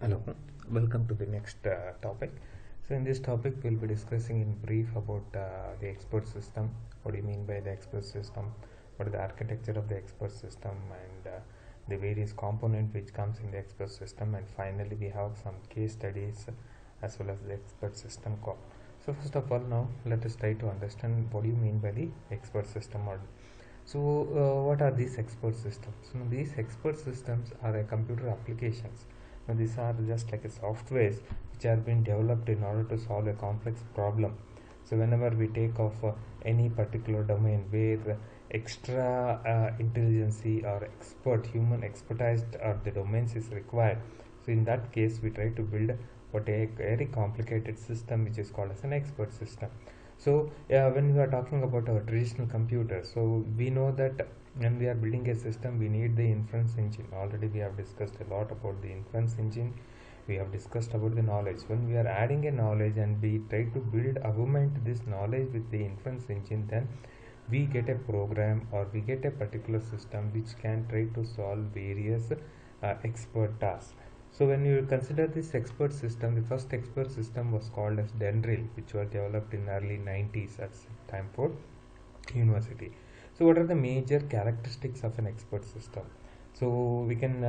Hello, welcome to the next topic. So in this topic we'll be discussing in brief about the expert system. What do you mean by the expert system? What is the architecture of the expert system, and the various component which comes in the expert system, and finally we have some case studies as well as the expert system call. So first of all, now let us try to understand what do you mean by the expert system model. So what are these expert systems? Now, these expert systems are computer applications. Now, these are just like a softwares which are being developed in order to solve a complex problem. So whenever we take off any particular domain where extra intelligence or expert human expertise or the domains is required, so in that case we try to build what a very complicated system which is called as an expert system. So when we are talking about our traditional computer, so we know that when we are building a system we need the inference engine. Already we have discussed a lot about the inference engine. We have discussed about the knowledge. When we are adding a knowledge and we try to build augment this knowledge with the inference engine, then we get a program or we get a particular system which can try to solve various expert tasks. So when you consider this expert system, the first expert system was called as Dendril, which was developed in early 90s at Stanford University. So what are the major characteristics of an expert system? So we can,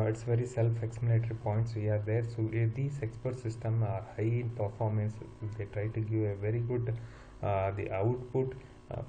it's very self-explanatory points we are there. So these expert systems are high in performance. They try to give a very good the output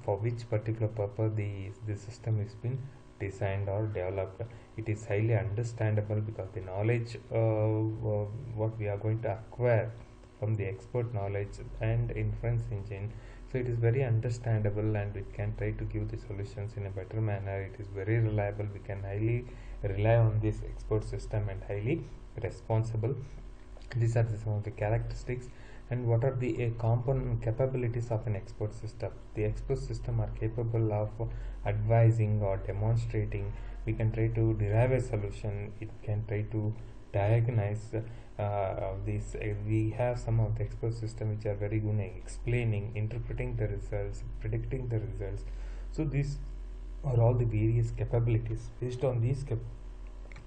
for which particular purpose the system is been designed or developed. It is highly understandable because the knowledge what we are going to acquire from the expert knowledge and inference engine, so it is very understandable and it can try to give the solutions in a better manner. It is very reliable. We can highly rely on this expert system and highly responsible. These are some of the characteristics. And what are the component capabilities of an expert system? The expert system are capable of advising or demonstrating. We can try to derive a solution. It can try to diagnose this. We have some of the expert system which are very good at explaining, interpreting the results, predicting the results. So these are all the various capabilities. Based on these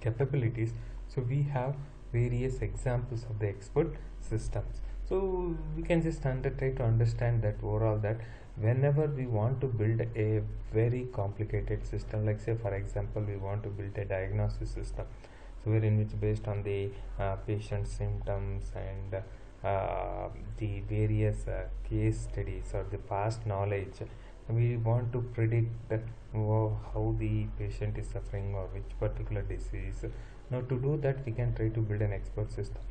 capabilities, so we have various examples of the expert systems. So we can just try to understand that overall, that whenever we want to build a very complicated system, like say for example we want to build a diagnosis system, so wherein which based on the patient symptoms and the various case studies or the past knowledge, we want to predict how the patient is suffering or which particular disease. Now to do that we can try to build an expert system.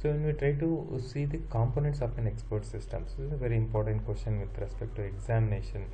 So when we try to see the components of an expert system, so this is a very important question with respect to examination,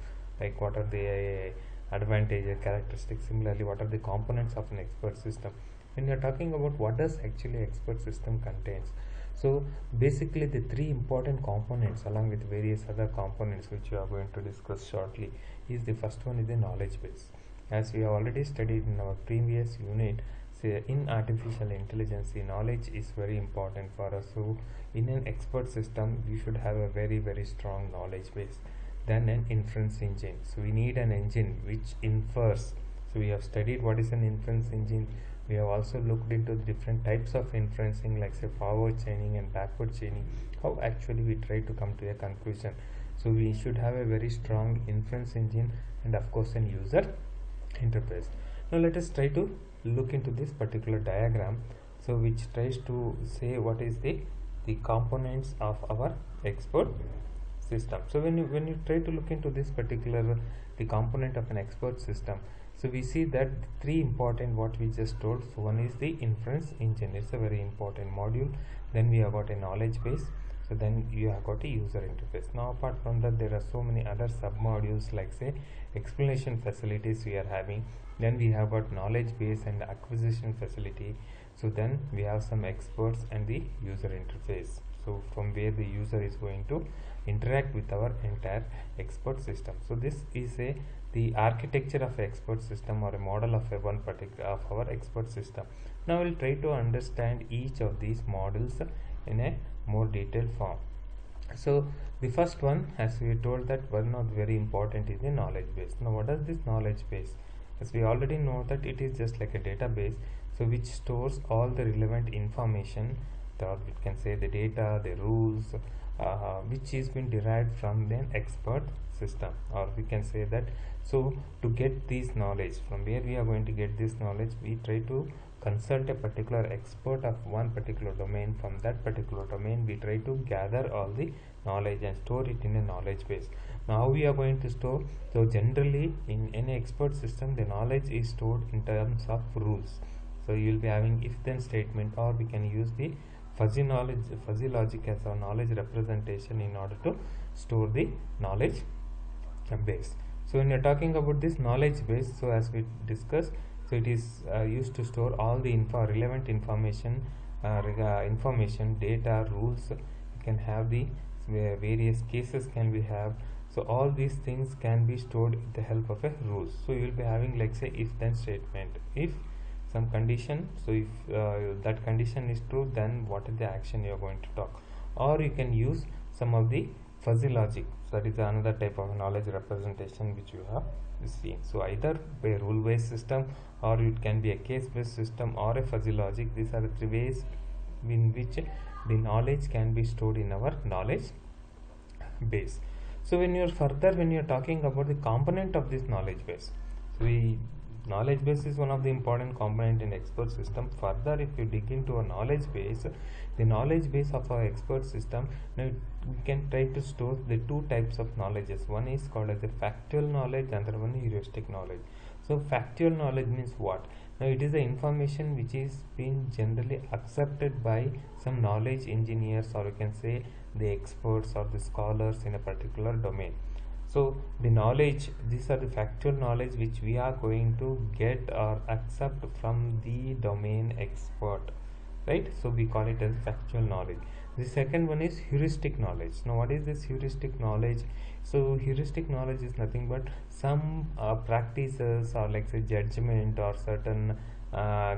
like what are the advantages, characteristics. Similarly, what are the components of an expert system? When we are talking about what does actually expert system contains, so basically the three important components along with various other components which we are going to discuss shortly is the first one is the knowledge base. As we have already studied in our previous unit, say in artificial intelligence, the knowledge is very important for us. So in an expert system we should have a very strong knowledge base. Then an inference engine, so we need an engine which infers. So we have studied what is an inference engine. We have also looked into the different types of inferencing, like say forward chaining and backward chaining, how actually we try to come to a conclusion. So we should have a very strong inference engine and of course an user interface. Now let us try to look into this particular diagram, so which tries to say what is the components of our expert system. So when you try to look into this particular the component of an expert system, so we see that three important what we just told. So one is the inference engine, it's a very important module. Then we have got a knowledge base. So then you have got a user interface. Now apart from that there are so many other sub modules, like say explanation facilities we are having. Then we have got knowledge base and acquisition facility. So then we have some experts and the user interface, so from where the user is going to interact with our entire expert system. So this is the architecture of expert system or a model of a one particular of our expert system. Now we'll try to understand each of these models in a more detailed form. So the first one, as we told, that one of very important is the knowledge base. Now what is this knowledge base? As we already know that it is just like a database. so which stores all the relevant information, or we can say the data, the rules, which is been derived from an expert system, or we can say that. So to get this knowledge, from where we are going to get this knowledge, we try to consult a particular expert of one particular domain. From that particular domain we try to gather all the knowledge and store it in a knowledge base. Now how we are going to store? So generally in any expert system, the knowledge is stored in terms of rules. So you will be having if then statement, or we can use the fuzzy logic as our knowledge representation in order to store the knowledge base. So when you're talking about this knowledge base, so as we discussed, so it is used to store all the relevant information, data, rules. You can have the various cases can be have. So all these things can be stored with the help of a rules. So you will be having, like say, if then statement. If some condition, so if that condition is true, then what is the action you are going to talk? Or you can use some of the fuzzy logic. So that is another type of knowledge representation which you have seen. So either a rule based system, or it can be a case based system, or a fuzzy logic. These are the three ways in which the knowledge can be stored in our knowledge base. So when you're talking about the component of this knowledge base, so knowledge base is one of the important component in expert system. Further, if you dig into a knowledge base, the knowledge base of our expert system, now we can try to store the two types of knowledges. One is called as a factual knowledge, another one is heuristic knowledge. So factual knowledge means what? Now it is the information which is being generally accepted by some knowledge engineers, or you can say the experts or the scholars in a particular domain. So the knowledge, these are the factual knowledge which we are going to get or accept from the domain expert, right? So we call it as factual knowledge. The second one is heuristic knowledge. Now what is this heuristic knowledge? So heuristic knowledge is nothing but some practices, or like say judgment, or certain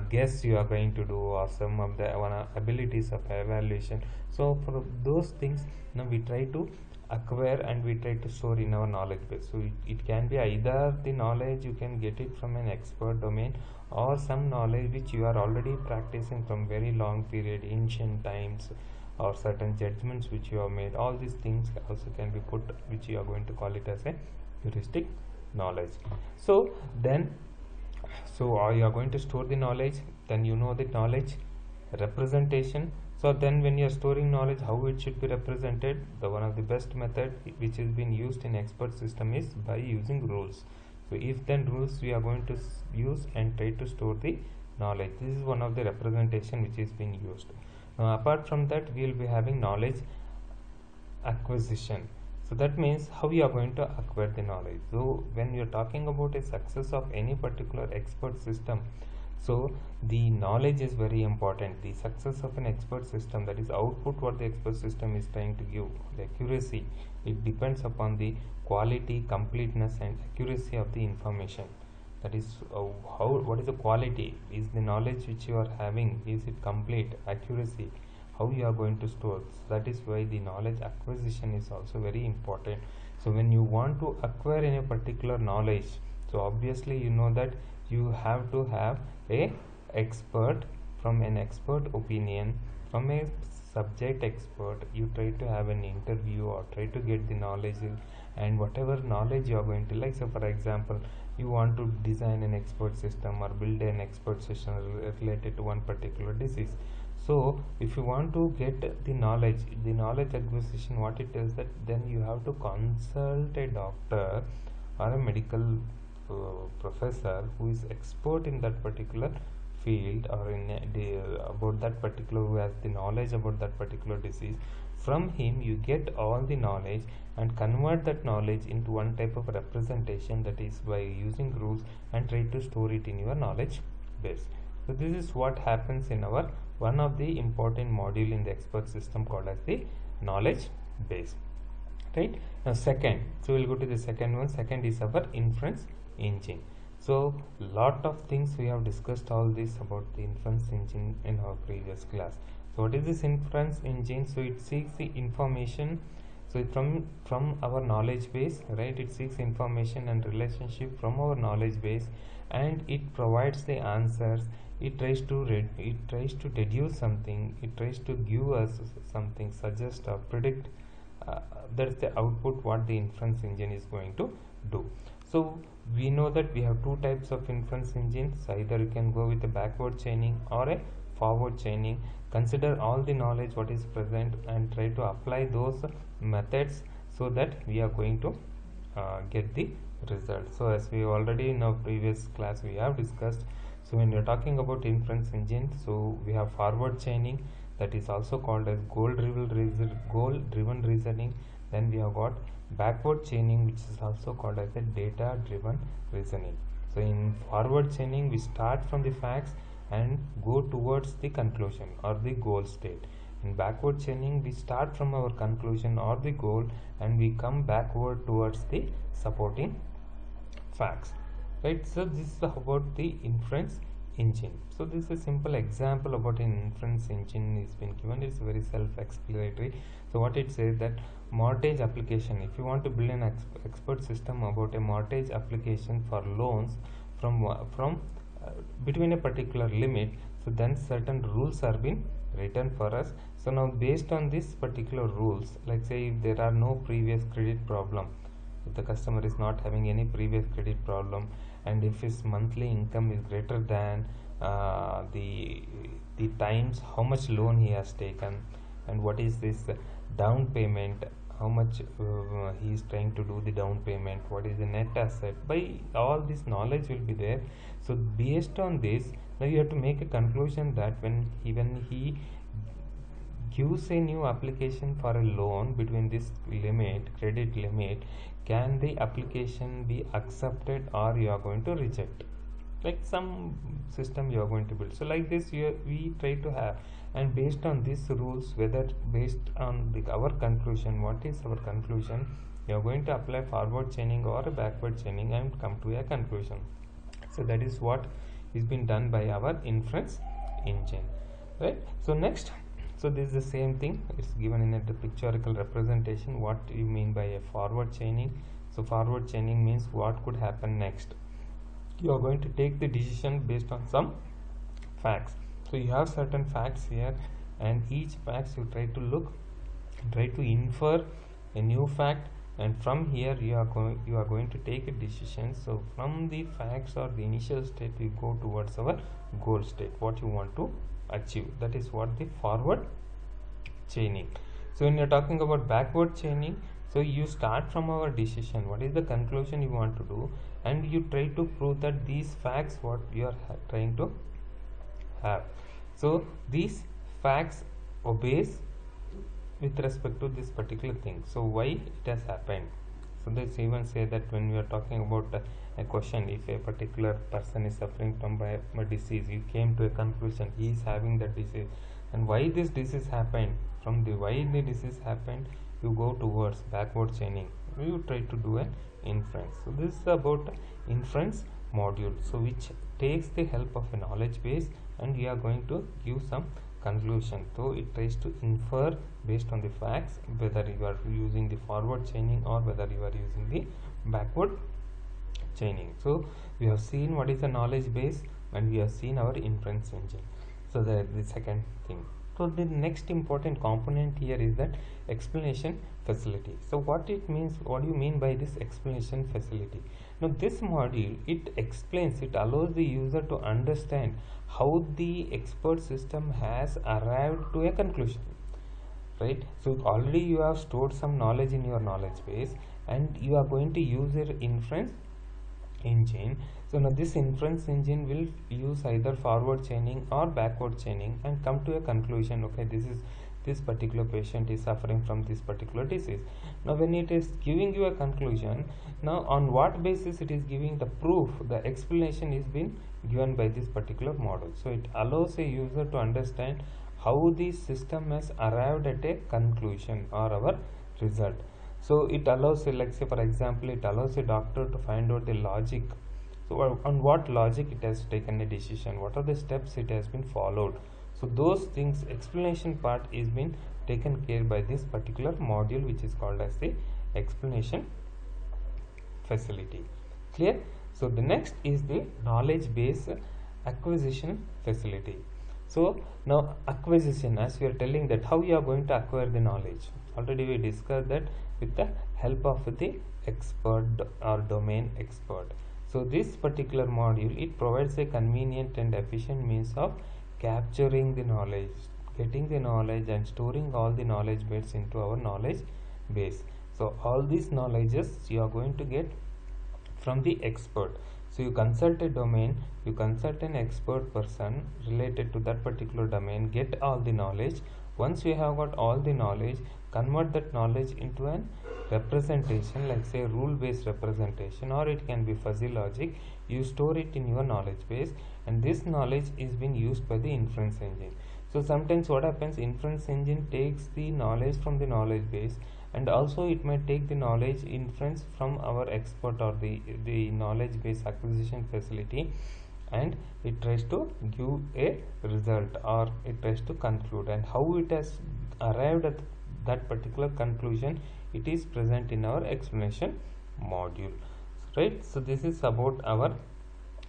guess you are going to do, or some of the abilities of evaluation. So for those things, now we try to acquire and we try to store in our knowledge base. So it can be either the knowledge you can get it from an expert domain, or some knowledge which you are already practicing from very long period, ancient times, or certain judgments which you have made. All these things also can be put, which you are going to call it as a heuristic knowledge. So then, so you are going to store the knowledge, then you know the knowledge representation. So then when you are storing knowledge, how it should be represented, the one of the best method which is being used in expert system is by using rules. So if then rules we are going to use and try to store the knowledge. This is one of the representation which is being used. Now apart from that, we will be having knowledge acquisition. So that means how you are going to acquire the knowledge. So when you are talking about a success of any particular expert system, so the knowledge is very important. The success of an expert system, that is output what the expert system is trying to give, the accuracy, it depends upon the quality, completeness and accuracy of the information. That is what is the quality? Is the knowledge which you are having, is it complete, accuracy, how you are going to store? So that is why the knowledge acquisition is also very important. So when you want to acquire any particular knowledge, so obviously you know that you have to have a expert, from an expert opinion, from a subject expert. You try to have an interview or try to get the knowledge, and whatever knowledge you are going to, like, so for example, you want to design an expert system or build an expert system related to one particular disease. So if you want to get the knowledge acquisition, what it is that then you have to consult a doctor or a medical professor who is expert in that particular field, or in about that particular, who has the knowledge about that particular disease. From him you get all the knowledge and convert that knowledge into one type of representation, that is by using rules, and try to store it in your knowledge base. So this is what happens in our one of the important module in the expert system called as the knowledge base, right? Now second, so we'll go to the second one. Second is our inference engine. So lot of things we have discussed all this about the inference engine in our previous class. So what is this inference engine? So it seeks the information, so from our knowledge base, right? It seeks information and relationship from our knowledge base, and it provides the answers it tries to deduce something, it tries to give us something, suggest or predict. That's the output what the inference engine is going to do. So we know that we have two types of inference engines. Either you can go with a backward chaining or a forward chaining. Consider all the knowledge what is present and try to apply those methods so that we are going to get the result. So as we already in our previous class we have discussed, so when you're talking about inference engine, so we have forward chaining, that is also called as goal driven reasoning. Then we have got backward chaining, which is also called as a data driven reasoning. So in forward chaining we start from the facts and go towards the conclusion or the goal state. In backward chaining we start from our conclusion or the goal and we come backward towards the supporting facts, right? So this is about the inference engine. So this is a simple example about an inference engine is been given. It's very self-explanatory. So what it says that mortgage application, if you want to build an expert system about a mortgage application for loans from between a particular limit, so then certain rules are been written for us. So now based on this particular rules, like say if there are no previous credit problem, if the customer is not having any previous credit problem, and if his monthly income is greater than the times how much loan he has taken, and what is this down payment, how much he is trying to do the down payment, what is the net asset, by all this knowledge will be there. So based on this, now you have to make a conclusion that when he gives a new application for a loan between this credit limit, can the application be accepted or you are going to reject, like some system you are going to build. So like this we try to have, and based on these rules, whether based on our conclusion, what is our conclusion, you are going to apply forward chaining or a backward chaining and come to a conclusion. So that is what is being done by our inference engine, right? So next, so this is the same thing, it's given in a pictorial representation. What you mean by a forward chaining? So forward chaining means what could happen next. You are going to take the decision based on some facts. So you have certain facts here, and each facts you try to infer a new fact, and from here you are going to take a decision. So from the facts or the initial state we go towards our goal state, what you want to achieve. That is what the forward chaining. So when you're talking about backward chaining, so you start from our decision, what is the conclusion you want to do, and you try to prove that these facts what you are trying to have. So these facts obeys with respect to this particular thing. So why it has happened? So they even say that when we are talking about a question, if a particular person is suffering from a disease, you came to a conclusion he is having that disease, and why this disease happened, from the why the disease happened you go towards backward chaining, you try to do an inference. So this is about inference module, so which takes the help of a knowledge base and we are going to give some conclusion. So it tries to infer based on the facts, whether you are using the forward chaining or whether you are using the backward chaining. So we have seen what is the knowledge base and we have seen our inference engine. So that is the second thing. So the next important component here is that explanation facility. So what it means, what do you mean by this explanation facility? Now this module, it explains, it allows the user to understand how the expert system has arrived to a conclusion, right? So already you have stored some knowledge in your knowledge base and you are going to use your inference engine. So now this inference engine will use either forward chaining or backward chaining and come to a conclusion. Okay, this particular patient is suffering from this particular disease. Now when it is giving you a conclusion, now on what basis it is giving the proof, the explanation is being given by this particular model. So it allows a user to understand how the system has arrived at a conclusion or our result. So it allows, like say for example, it allows a doctor to find out the logic. So on what logic it has taken a decision, what are the steps it has been followed. So those things, explanation part is being taken care by this particular module, which is called as the explanation facility. Clear? So the next is the knowledge base acquisition facility. So now acquisition, as we are telling that how you are going to acquire the knowledge, already we discussed that with the help of the expert or domain expert. So this particular module, it provides a convenient and efficient means of capturing the knowledge, getting the knowledge and storing all the knowledge base into our knowledge base. So all these knowledges you are going to get from the expert. So you consult a domain, you consult an expert person related to that particular domain, get all the knowledge. Once you have got all the knowledge, convert that knowledge into an representation, like say rule based representation, or it can be fuzzy logic. You store it in your knowledge base, and this knowledge is being used by the inference engine. So sometimes what happens, inference engine takes the knowledge from the knowledge base, and also it may take the knowledge inference from our expert or the knowledge base acquisition facility, and it tries to give a result, or it tries to conclude, and how it has arrived at that particular conclusion, it is present in our explanation module, right? So this is about our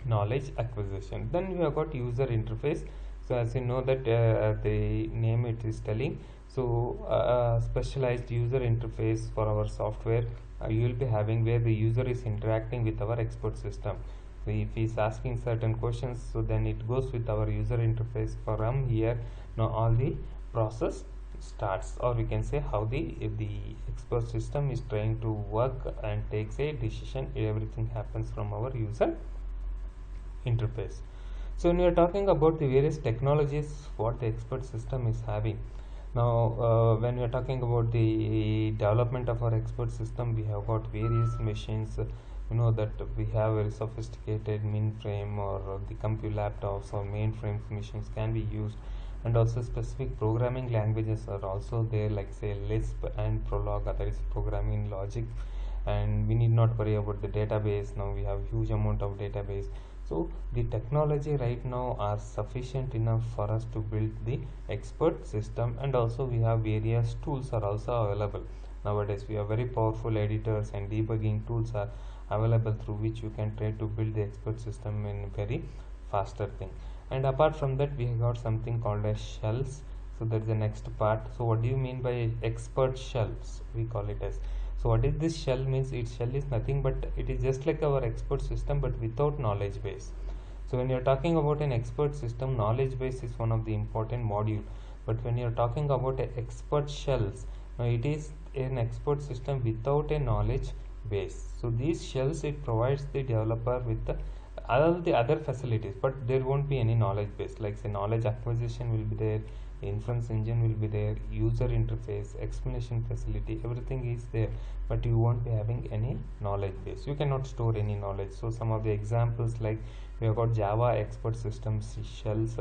knowledge acquisition. Then we have got user interface. So as you know that the name it is telling, so specialized user interface for our software you will be having, where the user is interacting with our expert system. So if he is asking certain questions, so then it goes with our user interface. From here now all the process starts, or we can say how the expert system is trying to work and takes a decision. Everything happens from our user interface. So when we are talking about the various technologies what the expert system is having, now when we are talking about the development of our expert system, we have got various machines. You know that we have very sophisticated mainframe, or the compute laptops or mainframe machines can be used, and also specific programming languages are also there, like say Lisp and Prolog, that is programming logic. And we need not worry about the database. Now we have huge amount of database. So the technology right now are sufficient enough for us to build the expert system, and also we have various tools are also available nowadays. We have very powerful editors and debugging tools are available through which you can try to build the expert system in very faster thing. And apart from that, we have got something called as shells. So that's the next part. So what do you mean by expert shells? We call it as. So what is this shell means? Its shell is nothing but it is just like our expert system, but without knowledge base. So when you are talking about an expert system, knowledge base is one of the important module. But when you are talking about a expert shells, now it is an expert system without a knowledge base. So these shells, it provides the developer with all the other facilities, but there won't be any knowledge base. Like say knowledge acquisition will be there, inference engine will be there, user interface, explanation facility, everything is there, but you won't be having any knowledge base. You cannot store any knowledge. So some of the examples, like we have got Java expert systems shells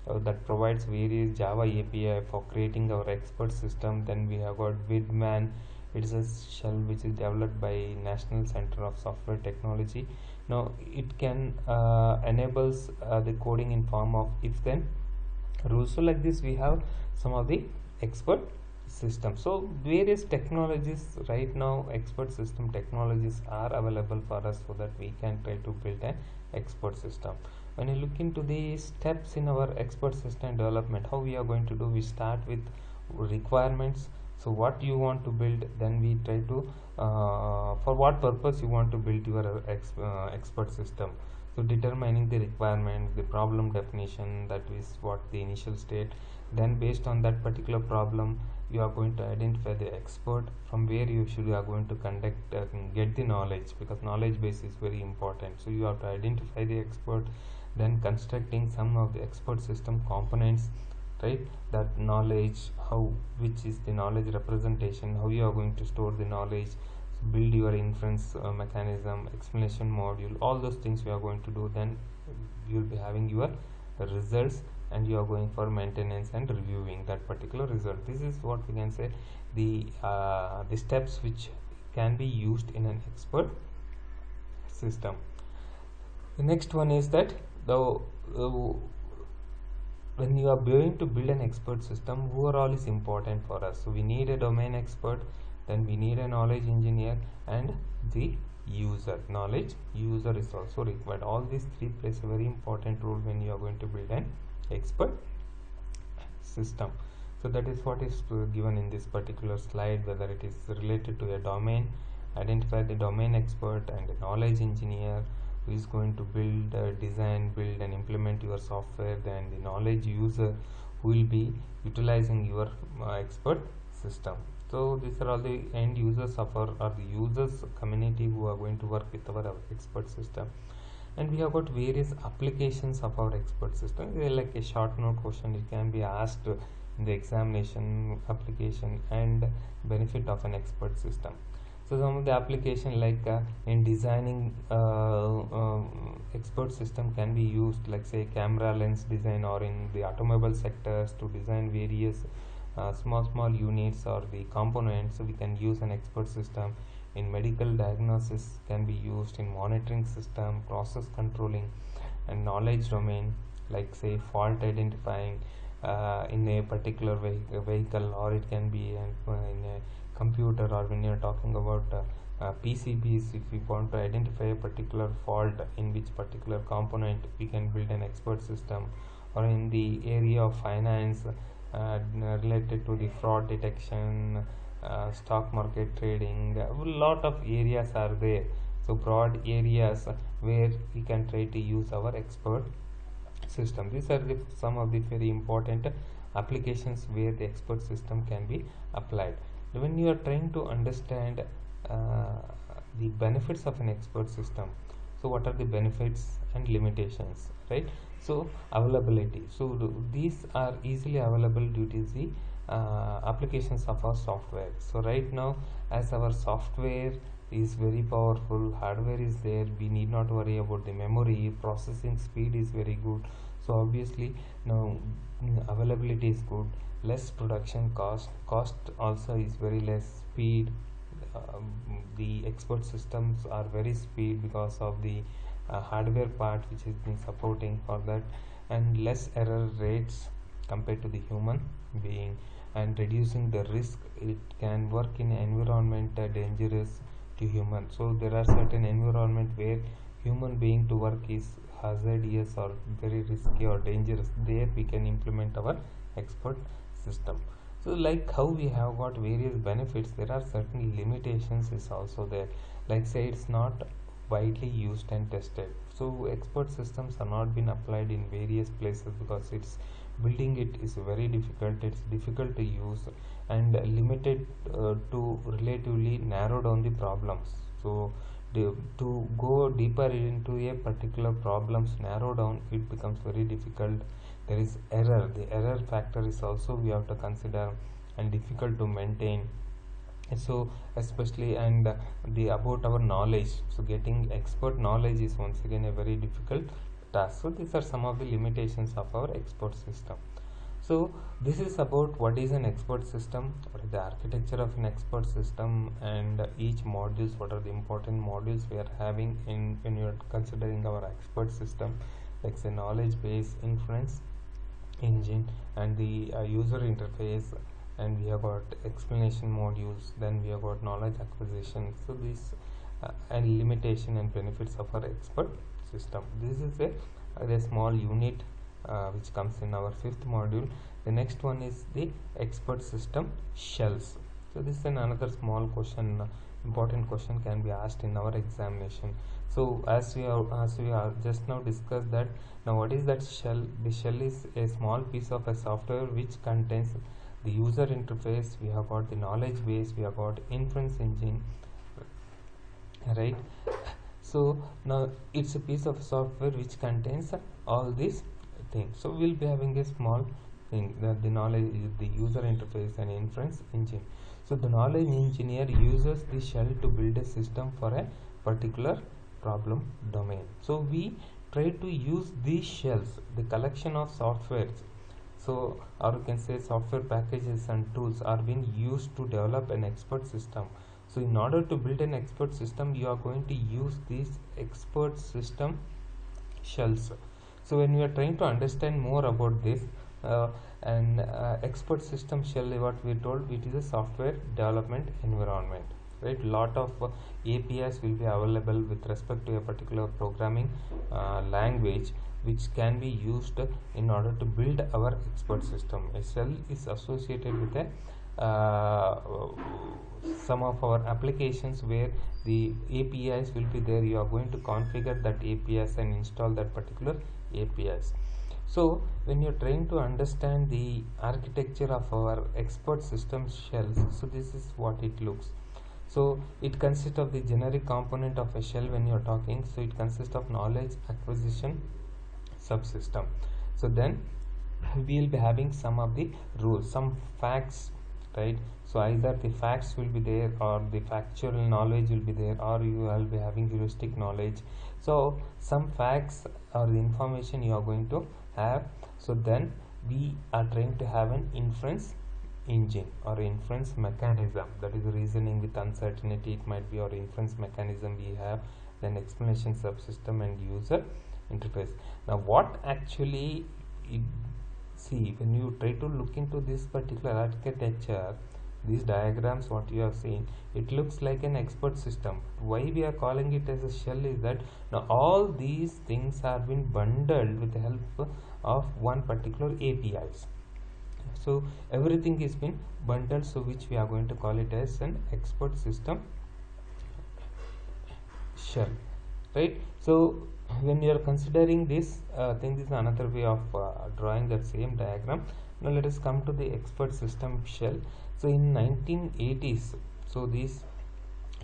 that provides various Java API for creating our expert system. Then we have got Widman. It is a shell which is developed by National Center of Software Technology. Now it can enables the coding in form of if-then rules. So like this we have some of the expert system. So various technologies right now, expert system technologies are available for us, so that we can try to build an expert system. When you look into the steps in our expert system development, how we are going to do, we start with requirements. So what you want to build, then we try to for what purpose you want to build your expert system. So determining the requirements, the problem definition, that is what the initial state. Then based on that particular problem, you are going to identify the expert from where you are going to conduct get the knowledge, because knowledge base is very important. So you have to identify the expert, then constructing some of the expert system components, right? That knowledge, how, which is the knowledge representation, how you are going to store the knowledge, build your inference mechanism, explanation module, all those things we are going to do. Then you will be having your results, and you are going for maintenance and reviewing that particular result. This is what we can say the steps which can be used in an expert system. The next one is that when you are going to build an expert system, who are all is important for us. So we need a domain expert, then we need a knowledge engineer, and the user. Knowledge user is also required. All these three plays a very important role when you are going to build an expert system. So that is what is given in this particular slide, whether it is related to a domain. Identify the domain expert and a knowledge engineer who is going to build, design, build and implement your software. Then the knowledge user who will be utilizing your expert system. So these are all the end users of our, or the users community who are going to work with our expert system. And we have got various applications of our expert system. They are like a short note question, it can be asked in the examination. Application and benefit of an expert system. So some of the application, like in designing expert system can be used, like say camera lens design, or in the automobile sectors to design various small units or the components. So we can use an expert system. In medical diagnosis can be used, in monitoring system, process controlling and knowledge domain, like say fault identifying in a particular vehicle, or it can be in a computer, or when you are talking about PCBs, if we want to identify a particular fault in which particular component, we can build an expert system. Or in the area of finance, related to the fraud detection, stock market trading, a lot of areas are there. So broad areas where we can try to use our expert system. These are some of the very important applications where the expert system can be applied. When you are trying to understand the benefits of an expert system, so what are the benefits and limitations, right? So availability, so these are easily available due to the applications of our software. So right now, as our software is very powerful, hardware is there, we need not worry about the memory. Processing speed is very good, so obviously now availability is good. Less production cost also is very less. Speed, the expert systems are very speed because of the hardware part which has been supporting for that, and less error rates compared to the human being, and reducing the risk. It can work in an environment dangerous to human. So there are certain environment where human being to work is hazardous or very risky or dangerous. There we can implement our expert system. So like how we have got various benefits, there are certain limitations is also there. Like say it's not widely used and tested. So expert systems are not been applied in various places because it's building it is very difficult. It's difficult to use and limited to relatively narrow down the problems. So to go deeper into a particular problems, narrow down, it becomes very difficult. There is error. The error factor is also we have to consider and difficult to maintain. So especially, and the about our knowledge, so getting expert knowledge is once again a very difficult task. So these are some of the limitations of our expert system. So this is about what is an expert system, what is the architecture of an expert system, and each modules, what are the important modules we are having in when you are considering our expert system, like say knowledge base, inference engine, and the user interface, and we have got explanation modules, then we have got knowledge acquisition. So these and limitation and benefits of our expert system. This is a small unit which comes in our 5th module. The next one is the expert system shells. So this is another small question, important question can be asked in our examination. So as we are just now discussed that, now what is that shell? The shell is a small piece of a software which contains the user interface, we have got the knowledge base, we have got inference engine, right? So now it's a piece of software which contains all these things. So we'll be having a small thing, that the knowledge is the user interface and inference engine. So the knowledge engineer uses the shell to build a system for a particular problem domain. So we try to use these shells, the collection of softwares, so or you can say software packages and tools are being used to develop an expert system. So in order to build an expert system, you are going to use these expert system shells. So when we are trying to understand more about this, an expert system shell, what we told, it is a software development environment. right? Lot of APIs will be available with respect to a particular programming language, which can be used in order to build our expert system. A shell is associated with a some of our applications where the APIs will be there. You are going to configure that APIs and install that particular APIs. So when you're trying to understand the architecture of our expert system shells, so this is what it looks. So it consists of the generic component of a shell when you're talking. So it consists of knowledge acquisition subsystem. So then we will be having some of the rules, some facts, right? So either the facts will be there, or the factual knowledge will be there, or you will be having heuristic knowledge. So some facts or the information you are going to have. So then we are trying to have an inference engine or inference mechanism, that is reasoning with uncertainty. It might be our inference mechanism we have, then explanation subsystem and user interface. Now what actually see, when you try to look into this particular architecture, these diagrams what you have seen, it looks like an expert system. Why we are calling it as a shell is that now all these things have been bundled with the help of one particular APIs. So everything is been bundled, so which we are going to call it as an expert system shell, right? So when you are considering this thing, this is another way of drawing that same diagram. Now let us come to the expert system shell. So in 1980s, so these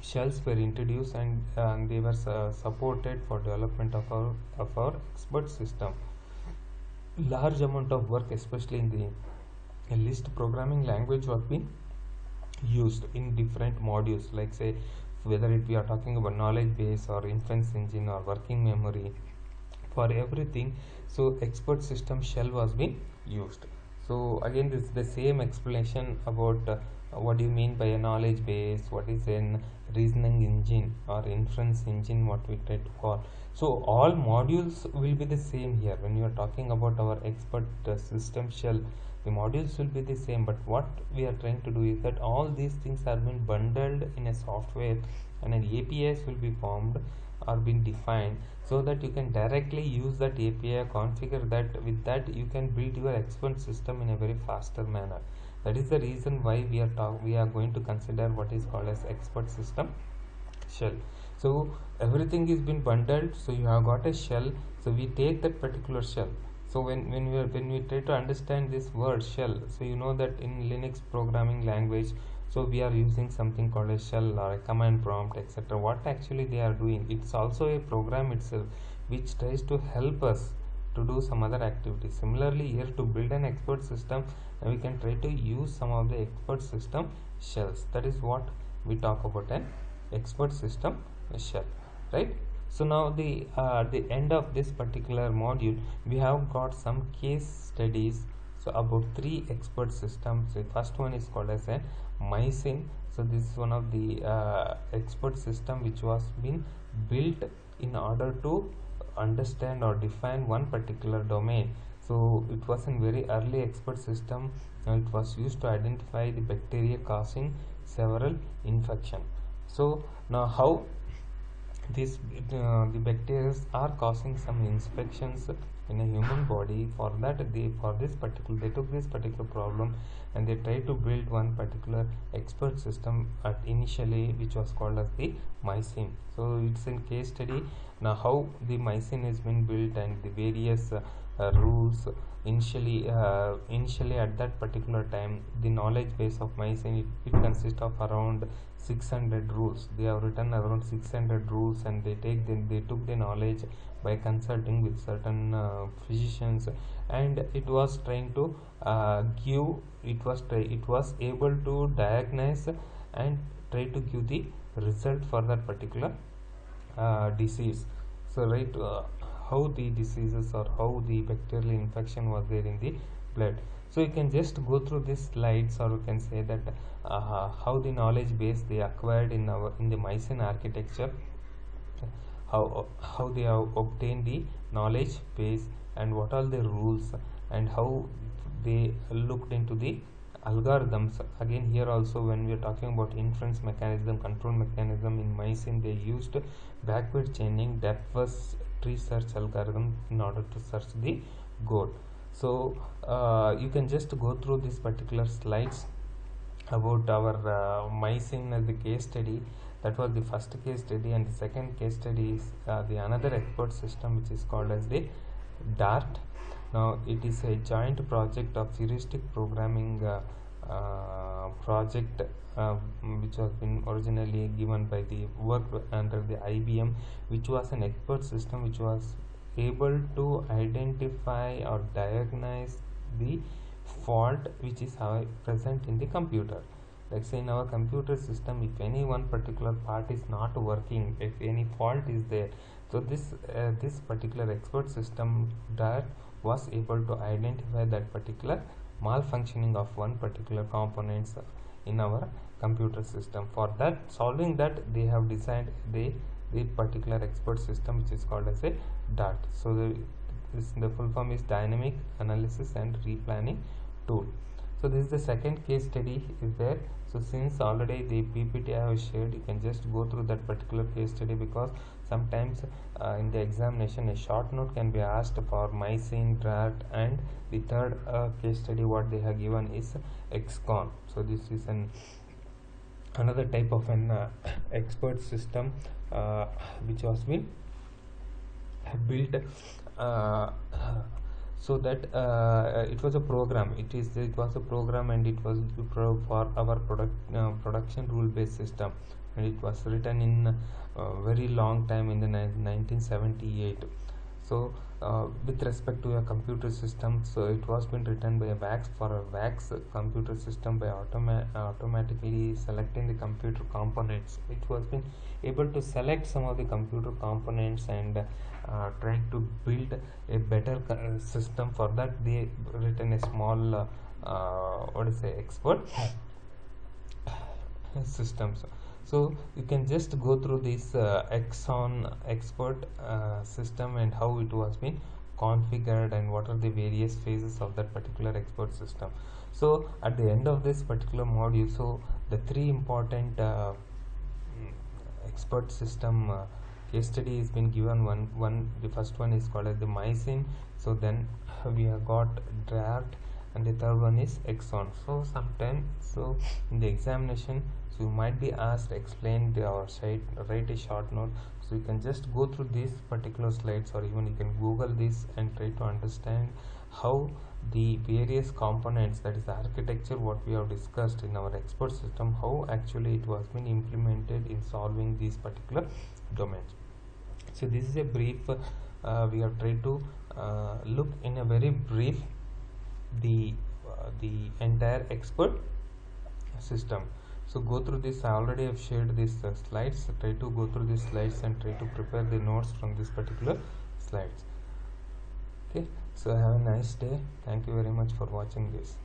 shells were introduced, and they were supported for development of our expert system. Large amount of work, especially in the list programming language, was being used in different modules, like say whether we are talking about knowledge base or inference engine or working memory, for everything. So expert system shell was being used. So again, this is the same explanation about what do you mean by a knowledge base, what is an reasoning engine or inference engine, what we try to call. So all modules will be the same here. When you are talking about our expert system shell, the modules will be the same, but what we are trying to do is that all these things have been bundled in a software, and an APIs will be formed or been defined, so that you can directly use that API, configure that. With that you can build your expert system in a very faster manner. That is the reason why we are going to consider what is called as expert system shell. So everything is been bundled, so you have got a shell. So we take that particular shell. So when we try to understand this word shell, so you know that in Linux programming language, so we are using something called a shell or a command prompt, etc. What actually they are doing, it's also a program itself which tries to help us to do some other activity. Similarly here, to build an expert system, we can try to use some of the expert system shells. That is what we talk about an expert system shell, right? So now the end of this particular module, we have got some case studies. So about 3 expert systems. The first one is called as a MYCIN. So this is one of the expert system which was been built in order to understand or define one particular domain. So it was a very early expert system. It was used to identify the bacteria causing several infection. So now how the bacteria are causing some infections in a human body. For that they took this particular problem, and they tried to build one particular expert system at initially, which was called as the MYCIN. So it's in case study. Now how the MYCIN has been built and the various rules. Initially at that particular time, the knowledge base of MYCIN, it consists of around 600 rules. They have written around 600 rules, and they took the knowledge by consulting with certain physicians, and it was trying to it was able to diagnose and try to give the result for that particular disease. So right, how the diseases or how the bacterial infection was there in the blood. So you can just go through these slides, or you can say that how the knowledge base they acquired in the MYCIN architecture, how they have obtained the knowledge base, and what are the rules, and how they looked into the algorithms. Again, here also when we are talking about inference mechanism, control mechanism in MYCIN, they used backward chaining depth first tree search algorithm in order to search the code. So you can just go through these particular slides about our MYCIN as the case study. That was the first case study, and the second case study is the another expert system which is called as the DART. Now it is a joint project of heuristic programming project which was been originally given by the work under the IBM, which was an expert system which was able to identify or diagnose the fault which is present in the computer. Like say in our computer system, if any one particular part is not working, if any fault is there, so this particular expert system that was able to identify that particular malfunctioning of one particular components in our computer system. For that, solving that, they have designed the particular expert system which is called as a DART. So the full form is Dynamic Analysis and Replanning Tool. So this is the second case study is there. So since already the PPT I have shared, you can just go through that particular case study, because sometimes in the examination a short note can be asked for MYCIN, DART, and the third case study what they have given is XCON. So this is another type of an expert system which was been built so that it was a program. It was a program, and it was for our production rule based system, and it was written in very long time in the 1978. So with respect to a computer system, so it was been written by a VAX for a VAX computer system by automatically selecting the computer components. It was been able to select some of the computer components and trying to build a better system. For that, they written a small expert systems. So you can just go through this XON expert system and how it was been configured and what are the various phases of that particular expert system. So at the end of this particular module, so the three important expert system case study has been given. The first one is called as the MYCIN. So then we have got DART, and the third one is XON. So sometimes, so in the examination, so you might be asked explain or write a short note. So you can just go through these particular slides, or even you can Google this and try to understand how the various components, that is the architecture what we have discussed in our expert system, how actually it was been implemented in solving these particular domains. So this is a brief, we have tried to look in a very brief the entire expert system. So go through this. I already have shared these slides. Try to go through these slides and try to prepare the notes from this particular slides. Okay, so have a nice day. Thank you very much for watching this.